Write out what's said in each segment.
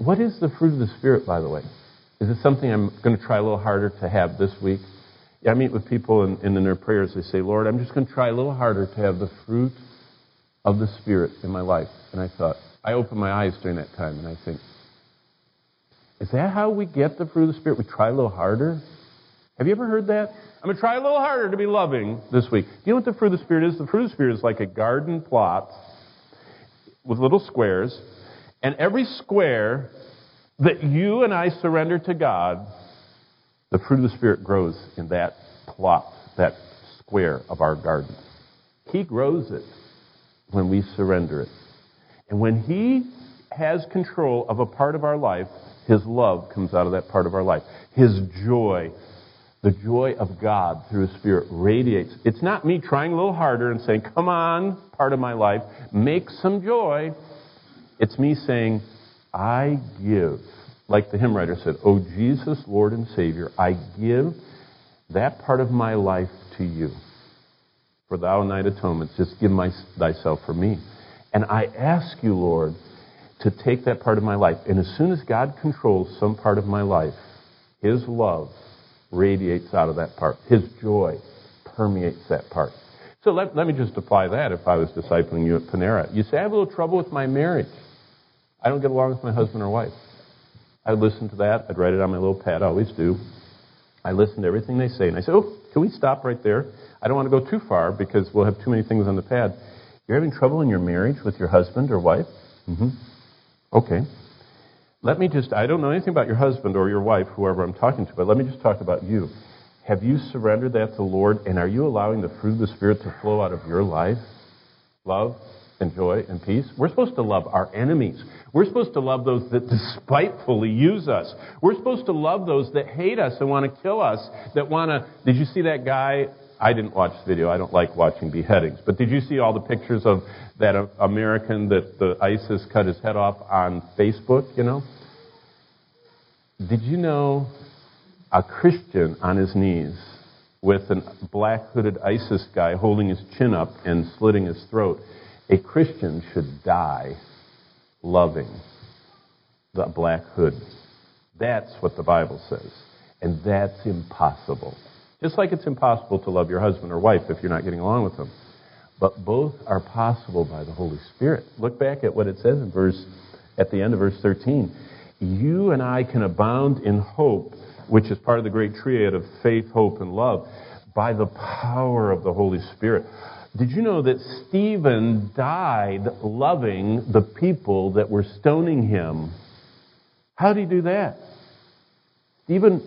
What is the fruit of the Spirit, by the way? Is it something I'm going to try a little harder to have this week? Yeah, I meet with people and in their prayers, they say, Lord, I'm just going to try a little harder to have the fruit of the Spirit in my life. And I thought, I opened my eyes during that time, and I think, is that how we get the fruit of the Spirit? We try a little harder? Have you ever heard that? I'm going to try a little harder to be loving this week. Do you know what the fruit of the Spirit is? The fruit of the Spirit is like a garden plot with little squares, and every square that you and I surrender to God, the fruit of the Spirit grows in that plot, that square of our garden. He grows it when we surrender it. And when He has control of a part of our life, His love comes out of that part of our life. His joy, the joy of God through His Spirit radiates. It's not me trying a little harder and saying, come on, part of my life, make some joy. It's me saying, I give. Like the hymn writer said, O Jesus, Lord and Savior, I give that part of my life to you. For thou night atonement, just give thyself for me. And I ask you, Lord, to take that part of my life. And as soon as God controls some part of my life, His love radiates out of that part. His joy permeates that part. So let me just apply that if I was discipling you at Panera. You say, I have a little trouble with my marriage. I don't get along with my husband or wife. I'd listen to that. I'd write it on my little pad. I always do. I listen to everything they say. And I say, oh, can we stop right there? I don't want to go too far because we'll have too many things on the pad. You're having trouble in your marriage with your husband or wife? Mm-hmm. Okay. I don't know anything about your husband or your wife, whoever I'm talking to, but let me just talk about you. Have you surrendered that to the Lord, and are you allowing the fruit of the Spirit to flow out of your life? Love and joy and peace. We're supposed to love our enemies. We're supposed to love those that despitefully use us. We're supposed to love those that hate us and want to kill us, that want to... Did you see that guy? I didn't watch the video. I don't like watching beheadings. But did you see all the pictures of that American that the ISIS cut his head off on Facebook, you know? Did you know a Christian on his knees with a black hooded ISIS guy holding his chin up and slitting his throat? A Christian should die loving the black hood. That's what the Bible says. And that's impossible. Just like it's impossible to love your husband or wife if you're not getting along with them. But both are possible by the Holy Spirit. Look back at what it says at the end of verse 13. You and I can abound in hope, which is part of the great triad of faith, hope, and love, by the power of the Holy Spirit. Did you know that Stephen died loving the people that were stoning him? How did he do that? Stephen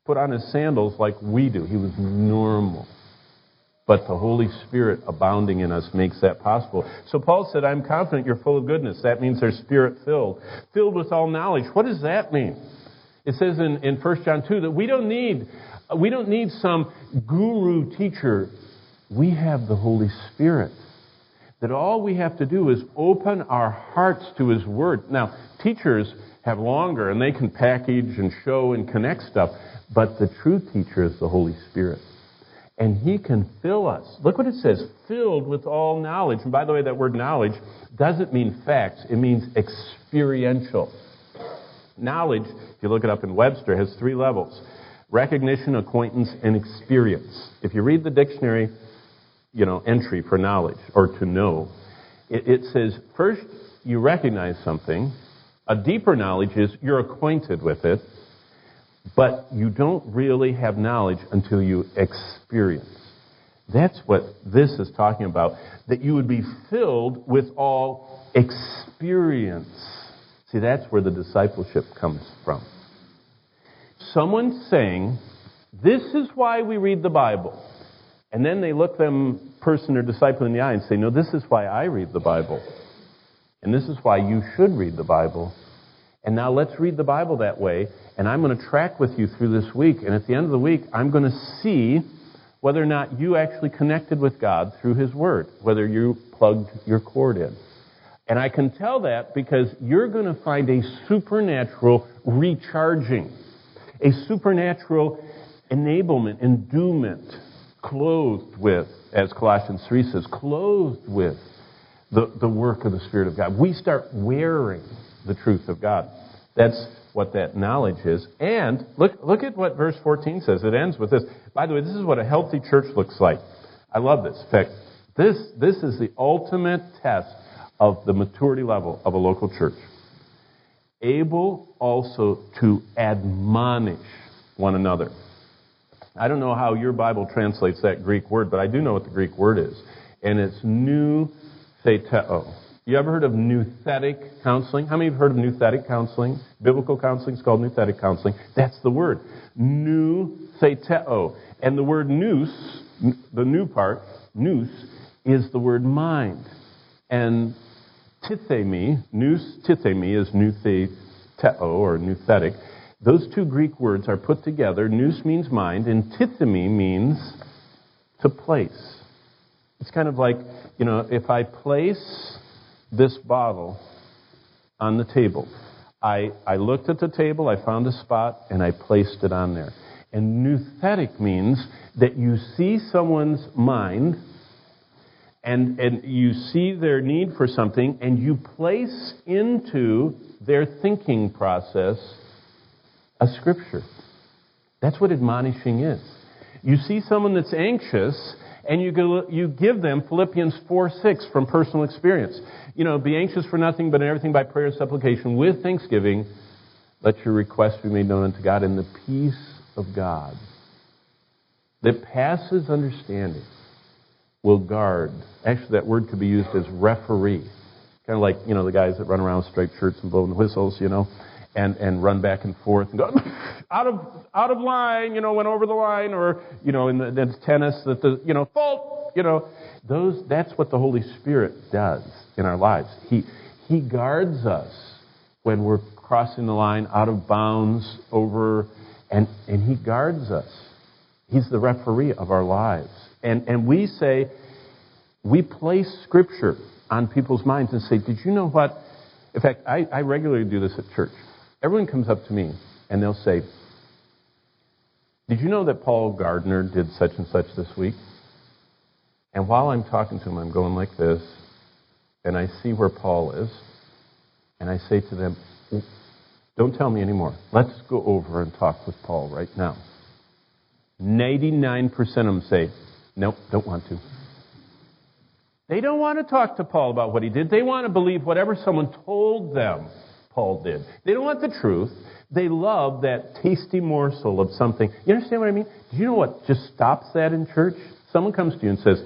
put on his sandals like we do. He was normal. But the Holy Spirit abounding in us makes that possible. So Paul said, I'm confident you're full of goodness. That means they're Spirit-filled. Filled with all knowledge. What does that mean? It says in 1 John 2 that we don't need some guru teacher. We have the Holy Spirit. That all we have to do is open our hearts to His Word. Now, teachers have longer and they can package and show and connect stuff. But the true teacher is the Holy Spirit. And He can fill us. Look what it says, filled with all knowledge. And by the way, that word knowledge doesn't mean facts. It means experiential. Knowledge, if you look it up in Webster, has 3 levels. Recognition, acquaintance, and experience. If you read the dictionary, entry for knowledge or to know, it says, first, you recognize something. A deeper knowledge is you're acquainted with it. But you don't really have knowledge until you experience. That's what this is talking about. That you would be filled with all experience. See, that's where the discipleship comes from. Someone saying, this is why we read the Bible. And then they look them, person or disciple, in the eye and say, no, this is why I read the Bible. And this is why you should read the Bible. And now let's read the Bible that way. And I'm going to track with you through this week. And at the end of the week, I'm going to see whether or not you actually connected with God through His Word, whether you plugged your cord in. And I can tell that because you're going to find a supernatural recharging, a supernatural enablement, endowment, clothed with, as Colossians 3 says, clothed with the work of the Spirit of God. We start wearing the truth of God. That's what that knowledge is. And look at what verse 14 says. It ends with this. By the way, this is what a healthy church looks like. I love this. In fact, this is the ultimate test of the maturity level of a local church. Able also to admonish one another. I don't know how your Bible translates that Greek word, but I do know what the Greek word is. And it's noutheteo. You ever heard of nouthetic counseling? How many have heard of nouthetic counseling? Biblical counseling is called nouthetic counseling. That's the word. Noutheteo. And the word nous, the new part, nous, is the word mind. And tithemi, nous tithemi is noutheteo or nouthetic. Those two Greek words are put together. Nous means mind, and tithemi means to place. It's kind of like, if I place this bottle on the table, I looked at the table, I found a spot, and I placed it on there. And nouthetic means that you see someone's mind, and you see their need for something, and you place into their thinking process a scripture. That's what admonishing is. You see someone that's anxious, and you give them Philippians 4:6 from personal experience. Be anxious for nothing, but in everything by prayer and supplication with thanksgiving, let your requests be made known unto God, and the peace of God that passes understanding will guard. Actually, that word could be used as referee. Kind of like, the guys that run around with striped shirts and blowing whistles, and run back and forth and go, out of line, went over the line, or, in tennis, fault, that's what the Holy Spirit does in our lives. He guards us when we're crossing the line out of bounds over, and He guards us. He's the referee of our lives. And we say, we place Scripture on people's minds and say, did you know what? In fact, I regularly do this at church. Everyone comes up to me and they'll say, did you know that Paul Gardner did such and such this week? And while I'm talking to him, I'm going like this, and I see where Paul is, and I say to them, don't tell me anymore. Let's go over and talk with Paul right now. 99% of them say, nope, don't want to. They don't want to talk to Paul about what he did. They want to believe whatever someone told them Paul did. They don't want the truth. They love that tasty morsel of something. You understand what I mean? Do you know what just stops that in church? Someone comes to you and says,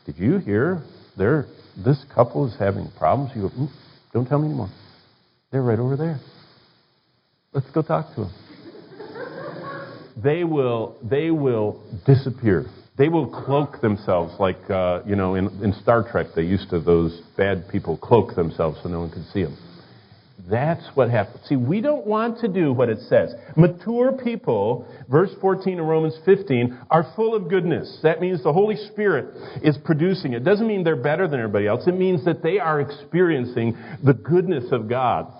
did you hear this couple is having problems? You go, don't tell me anymore. They're right over there. Let's go talk to them. They will disappear. They will cloak themselves like, in Star Trek, those bad people cloak themselves so no one could see them. That's what happens. See, we don't want to do what it says. Mature people, verse 14 of Romans 15, are full of goodness. That means the Holy Spirit is producing it. It doesn't mean they're better than everybody else. It means that they are experiencing the goodness of God.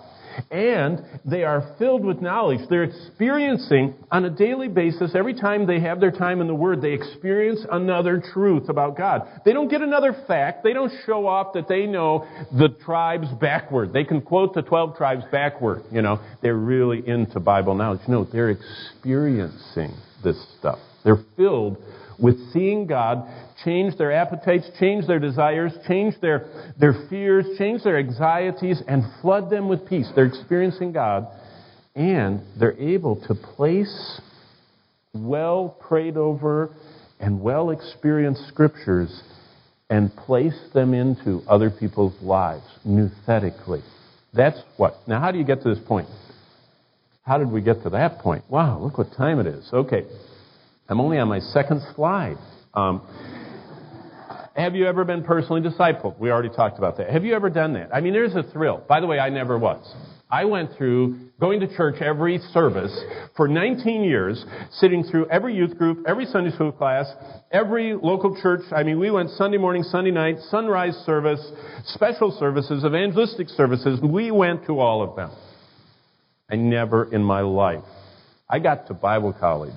And they are filled with knowledge. They're experiencing on a daily basis, every time they have their time in the Word, they experience another truth about God. They don't get another fact. They don't show off that they know the tribes backward. They can quote the 12 tribes backward. They're really into Bible knowledge. No, they're experiencing this stuff. They're filled with seeing God change their appetites, change their desires, change their fears, change their anxieties, and flood them with peace. They're experiencing God, and they're able to place well prayed over and well experienced scriptures and place them into other people's lives, nouthetically. That's what. Now, how do you get to this point? How did we get to that point? Wow, look what time it is. Okay. I'm only on my second slide. Have you ever been personally discipled? We already talked about that. Have you ever done that? I mean, there's a thrill. By the way, I never was. I went through going to church every service for 19 years, sitting through every youth group, every Sunday school class, every local church. I mean, we went Sunday morning, Sunday night, sunrise service, special services, evangelistic services. We went to all of them. I never in my life. I got to Bible college.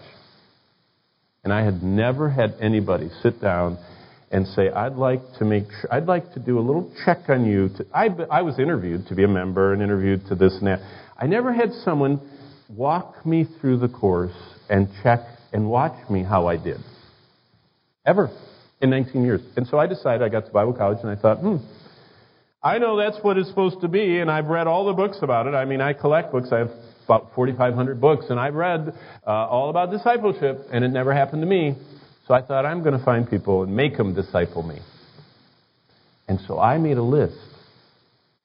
And I had never had anybody sit down and say, I'd like to do a little check on you. I was interviewed to be a member and interviewed to this and that. I never had someone walk me through the course and check and watch me how I did. Ever. In 19 years. And so I decided, I got to Bible college and I thought, I know that's what it's supposed to be, and I've read all the books about it. I mean, I collect books. I have about 4,500 books, and I've read all about discipleship, and it never happened to me. So I thought, I'm going to find people and make them disciple me. And so I made a list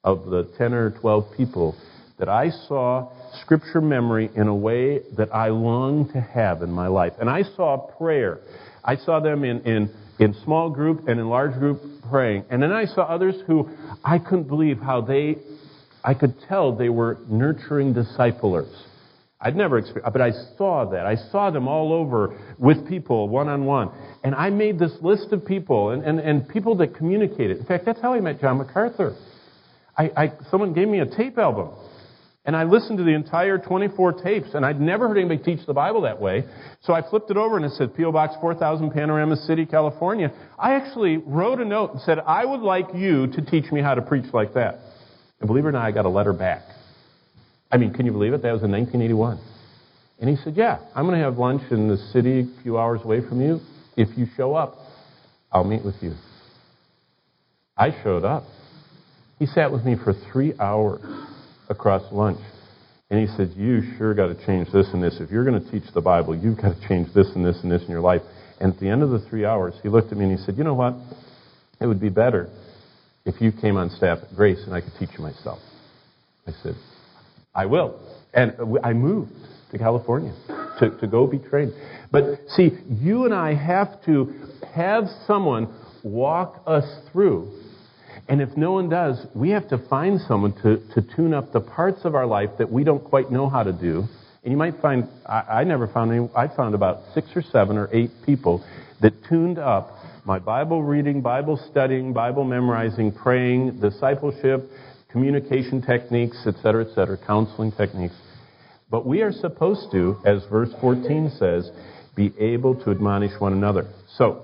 of the 10 or 12 people that I saw Scripture memory in a way that I longed to have in my life. And I saw prayer. I saw them in small group and in large group praying. And then I saw others who I couldn't believe how I could tell they were nurturing disciplers. I'd never experienced, but I saw that. I saw them all over with people, one-on-one. And I made this list of people and people that communicated. In fact, that's how I met John MacArthur. Someone gave me a tape album. And I listened to the entire 24 tapes, and I'd never heard anybody teach the Bible that way. So I flipped it over, and it said, P.O. Box 4000, Panorama City, California. I actually wrote a note and said, I would like you to teach me how to preach like that. And believe it or not, I got a letter back. I mean, can you believe it? That was in 1981. And he said, yeah, I'm going to have lunch in the city a few hours away from you. If you show up, I'll meet with you. I showed up. He sat with me for 3 hours across lunch. And he said, you sure got to change this and this. If you're going to teach the Bible, you've got to change this and this and this in your life. And at the end of the 3 hours, he looked at me and he said, you know what? It would be better if you came on staff at Grace and I could teach you myself. I said, I will. And I moved to California to go be trained. But see, you and I have to have someone walk us through. And if no one does, we have to find someone to tune up the parts of our life that we don't quite know how to do. And you might find, I never found any, I found about 6 or 7 or 8 people that tuned up my Bible reading, Bible studying, Bible memorizing, praying, discipleship, communication techniques, etc., counseling techniques. But we are supposed to, as verse 14 says, be able to admonish one another. So,